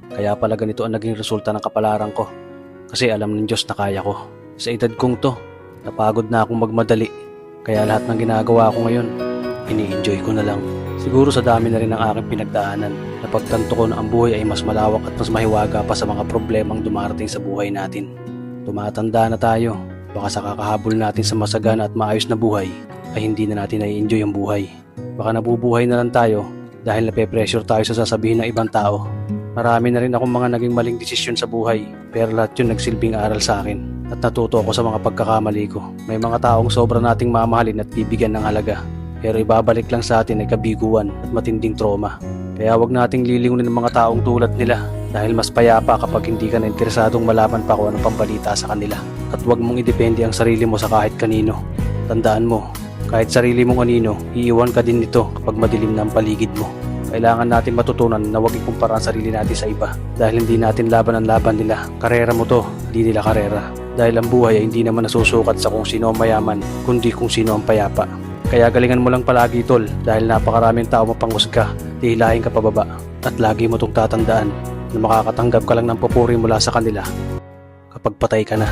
Kaya pala ganito ang naging resulta ng kapalaran ko. Kasi alam ng Diyos na kaya ko. Sa edad kong to, napagod na akong magmadali. Kaya lahat ng ginagawa ko ngayon, ini-enjoy ko na lang. Siguro sa dami na rin ng aking pinagdaanan, napagtanto ko na ang buhay ay mas malawak at mas mahiwaga pa sa mga problemang dumarating sa buhay natin. Tumatanda na tayo, baka sa kakahabol natin sa masagana at maayos na buhay, ay hindi na natin na-enjoy ang buhay. Baka nabubuhay na lang tayo dahil nape-pressure tayo sa sasabihin ng ibang tao. Marami na rin akong mga naging maling desisyon sa buhay, pero lahat yun nagsilbing aral sa akin at natuto ako sa mga pagkakamali ko. May mga taong sobra nating mamahalin at bibigyan ng halaga, pero ibabalik lang sa atin ay kabiguan at matinding trauma. Kaya wag nating lilingunin ng mga taong tulad nila dahil mas payapa kapag hindi ka na interesadong malaman pa kung anong pambalita sa kanila. At wag mong idepende ang sarili mo sa kahit kanino. Tandaan mo, kahit sarili mong anino, iiwan ka din nito kapag madilim na ang paligid mo. Kailangan natin matutunan na huwag ikumpara ang sarili natin sa iba dahil hindi natin laban ang laban nila. Karera mo to, hindi nila karera. Dahil ang buhay ay hindi naman nasusukat sa kung sino ang mayaman, kundi kung sino ang payapa. Kaya galingan mo lang palagi tol dahil napakaraming tao mapanghusga, hihilahin ka pababa. At lagi mo itong tatandaan na makakatanggap ka lang ng papuri mula sa kanila kapag patay ka na.